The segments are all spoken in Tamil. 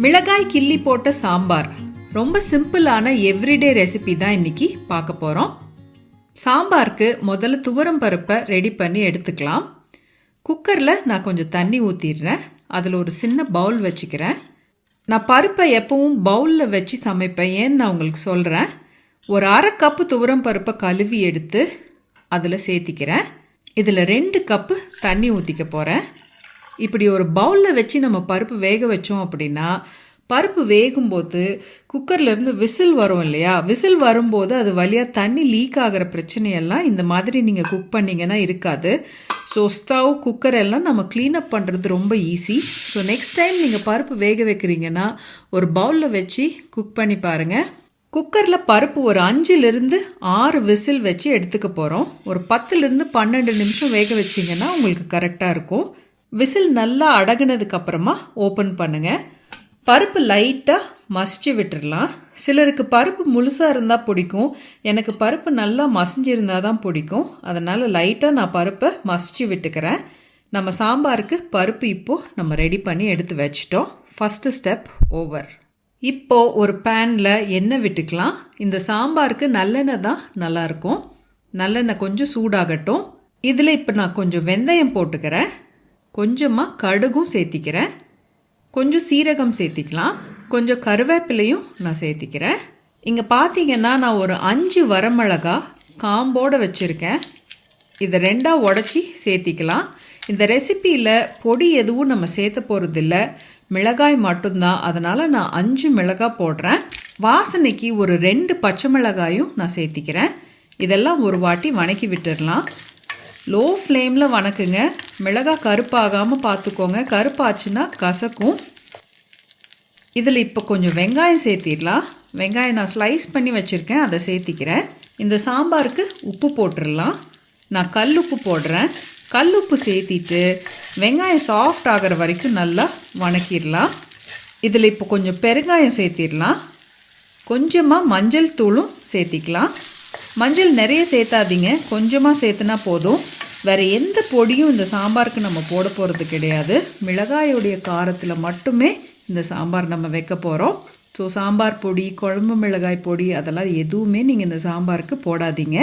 மிளகாய் கிள்ளி போட்ட சாம்பார் ரொம்ப சிம்பிளான எவ்ரிடே ரெசிபி தான் இன்னைக்கு பார்க்க போகிறோம். சாம்பாருக்கு முதல்ல துவரம் பருப்பை ரெடி பண்ணி எடுத்துக்கலாம். குக்கரில் நான் கொஞ்சம் தண்ணி ஊற்றிடுறேன். அதில் ஒரு சின்ன பவுல் வச்சுக்கிறேன். நான் பருப்பை எப்பவும் பவுலில் வச்சு சமைப்பேன். ஏன்னு நான் உங்களுக்கு சொல்கிறேன். ஒரு 1/2 கப்பு துவரம் பருப்பை கழுவி எடுத்து அதில் சேர்த்திக்கிறேன். இதில் 2 கப்பு தண்ணி ஊற்றிக்க போகிறேன். இப்படி ஒரு பவுலில் வச்சு நம்ம பருப்பு வேக வச்சோம் அப்படின்னா பருப்பு வேகும்போது குக்கர்லேருந்து விசில் வரும் இல்லையா, விசில் வரும்போது அது வழியாக தண்ணி லீக் ஆகிற பிரச்சனையெல்லாம் இந்த மாதிரி நீங்கள் குக் பண்ணிங்கன்னா இருக்காது. ஸோ ஸ்டவ் குக்கர் எல்லாம் நம்ம க்ளீனப் பண்ணுறது ரொம்ப ஈஸி. ஸோ நெக்ஸ்ட் டைம் நீங்கள் பருப்பு வேக வைக்கிறீங்கன்னா ஒரு பவுலில் வச்சு குக் பண்ணி பாருங்கள். குக்கரில் பருப்பு ஒரு 5லிருந்து 6 விசில் வச்சு எடுத்துக்க போகிறோம். ஒரு 10லிருந்து 12 நிமிஷம் வேக வச்சிங்கன்னா உங்களுக்கு கரெக்டாக இருக்கும். விசில் நல்லா அடங்கினதுக்கு அப்புறமா ஓப்பன் பண்ணுங்கள். பருப்பு லைட்டாக மசிச்சு விட்டுடலாம். சிலருக்கு பருப்பு முழுசாக இருந்தால் பிடிக்கும். எனக்கு பருப்பு நல்லா மசிஞ்சிருந்தால் தான் பிடிக்கும். அதனால் லைட்டாக நான் பருப்பை மசிச்சு விட்டுக்கிறேன். நம்ம சாம்பாருக்கு பருப்பு இப்போது நம்ம ரெடி பண்ணி எடுத்து வச்சிட்டோம். First step over. இப்போது ஒரு பேனில் எண்ணெய் விட்டுக்கலாம். இந்த சாம்பாருக்கு நல்லெண்ணெய் தான் நல்லாயிருக்கும். நல்லெண்ணெய் கொஞ்சம் சூடாகட்டும். இதில் இப்போ நான் கொஞ்சம் வெந்தயம் போட்டுக்கிறேன். கொஞ்சமாக கடுகும் சேர்த்திக்கிறேன். கொஞ்சம் சீரகம் சேர்த்திக்கலாம். கொஞ்சம் கருவேப்பிலையும் நான் சேர்த்திக்கிறேன். இங்கே பார்த்தீங்கன்னா நான் ஒரு 5 வரமிளகா காம்போடு வச்சுருக்கேன். இதை 2ஆக உடச்சி சேர்த்திக்கலாம். இந்த ரெசிப்பியில் பொடி எதுவும் நம்ம சேர்த்த போகிறதில்ல, மிளகாய் மட்டும்தான். அதனால் நான் 5 மிளகாய் போடுறேன். வாசனைக்கு ஒரு 2 பச்சை மிளகாயும் நான் சேர்த்திக்கிறேன். இதெல்லாம் ஒரு வாட்டி வணக்கி விட்டுடலாம். லோ ஃப்ளேமில் வணக்குங்க. மிளகாய் கருப்பாகாமல் பார்த்துக்கோங்க. கருப்பாச்சுன்னா கசக்கும். இதில் இப்போ கொஞ்சம் வெங்காயம் சேர்த்திடலாம். வெங்காயம் நான் ஸ்லைஸ் பண்ணி வச்சுருக்கேன், அதை சேர்த்திக்கிறேன். இந்த சாம்பாருக்கு உப்பு போட்டுடலாம். நான் கல்லுப்பு போடுறேன். கல்லுப்பு சேர்த்திட்டு வெங்காயம் சாஃப்ட் ஆகிற வரைக்கும் நல்லா வணக்கிடலாம். இதில் இப்போ கொஞ்சம் பெருங்காயம் சேர்த்திடலாம். கொஞ்சமாக மஞ்சள் தூளும் சேர்த்திக்கலாம். மஞ்சள் நிறைய சேர்த்தாதீங்க, கொஞ்சமாக சேர்த்துனா போதும். வேறு எந்த பொடியும் இந்த சாம்பாருக்கு நம்ம போட போகிறது கிடையாது. மிளகாயோடைய காரத்தில் மட்டுமே இந்த சாம்பார் நம்ம வைக்க போகிறோம். ஸோ சாம்பார் பொடி, குழம்பு மிளகாய் பொடி அதெல்லாம் எதுவுமே நீங்கள் இந்த சாம்பாருக்கு போடாதீங்க.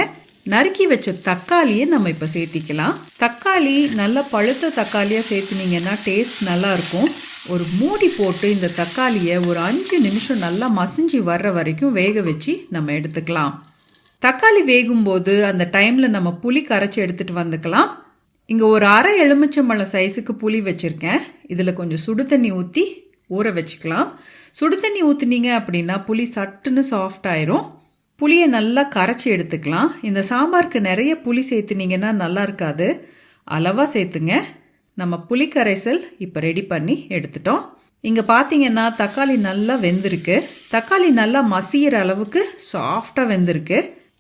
நறுக்கி வச்ச தக்காளியை நம்ம இப்போ சேர்த்திக்கலாம். தக்காளி நல்லா பழுத்த தக்காளியாக சேர்த்துனீங்கன்னா டேஸ்ட் நல்லாயிருக்கும். ஒரு மூடி போட்டு இந்த தக்காளியை ஒரு 5 நிமிஷம் நல்லா மசிஞ்சு வர்ற வரைக்கும் வேக வச்சு நம்ம எடுத்துக்கலாம். தக்காளி வேகும்போது அந்த டைமில் நம்ம புளி கரைச்சி எடுத்துகிட்டு வந்துக்கலாம். இங்கே ஒரு 1/2 எலுமிச்சம்பழம் சைஸுக்கு புளி வச்சுருக்கேன். இதில் கொஞ்சம் சுடு தண்ணி ஊற்றி ஊற வச்சுக்கலாம். சுடு தண்ணி ஊற்றுனீங்க அப்படின்னா புளி சட்டுன்னு சாஃப்ட் ஆயிரும். புளியை நல்லா கரைச்சி எடுத்துக்கலாம். இந்த சாம்பாருக்கு நிறைய புளி சேர்த்துனீங்கன்னா நல்லா இருக்காது, அளவாக சேர்த்துங்க. நம்ம புளி கரைசல் இப்போ ரெடி பண்ணி எடுத்துட்டோம். இங்கே பார்த்தீங்கன்னா தக்காளி நல்லா வெந்திருக்கு. தக்காளி நல்லா மசிகிற அளவுக்கு சாஃப்டாக வெந்திருக்கு.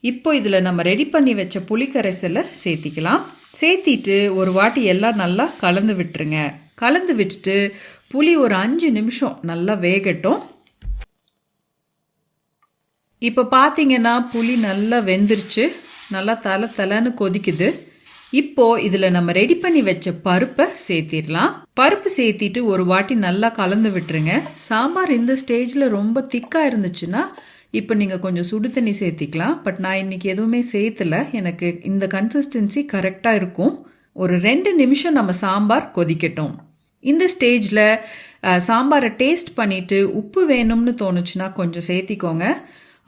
இப்போ இதில் நம்ம ரெடி பண்ணி வச்ச புளி கரைசலை சேர்த்திக்கலாம். சேர்த்திட்டு ஒரு வாட்டி எல்லாம் நல்லா கலந்து விட்டுருங்க. கலந்து விட்டுட்டு புளி ஒரு 5 நிமிஷம் நல்லா வேகட்டும். இப்போ பார்த்தீங்கன்னா புளி நல்லா வெந்துருச்சு, நல்லா தலை கொதிக்குது. இப்போது இதில் நம்ம ரெடி பண்ணி வச்ச பருப்பை சேர்த்திடலாம். பருப்பு சேர்த்திட்டு ஒரு வாட்டி நல்லா கலந்து விட்டுருங்க. சாம்பார் இந்த ஸ்டேஜில் ரொம்ப திக்காக இருந்துச்சுன்னா இப்போ நீங்கள் கொஞ்சம் சுடு தண்ணி சேர்த்திக்கலாம். பட் நான் இன்றைக்கி எதுவுமே சேர்த்தலை. எனக்கு இந்த கன்சிஸ்டன்சி கரெக்டாக இருக்கும். ஒரு 2 நிமிஷம் நம்ம சாம்பார் கொதிக்கட்டும். இந்த ஸ்டேஜில் சாம்பாரை டேஸ்ட் பண்ணிவிட்டு உப்பு வேணும்னு தோணுச்சுன்னா கொஞ்சம் சேர்த்திக்கோங்க.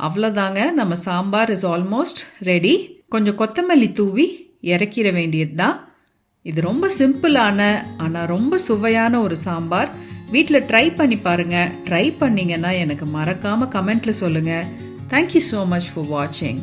அவ்வளோதாங்க, நம்ம சாம்பார் இஸ் ஆல்மோஸ்ட் ரெடி. கொஞ்சம் கொத்தமல்லி தூவி இறக்கிற வேண்டியது தான். இது ரொம்ப சிம்பிளான ஆனால் ரொம்ப சுவையான ஒரு சாம்பார். வீட்டில் ட்ரை பண்ணி பாருங்கள். ட்ரை பண்ணிங்கன்னா எனக்கு மறக்காமல் கமெண்ட்டில் சொல்லுங்கள். தேங்க்யூ ஸோ மச் ஃபார் வாட்சிங்.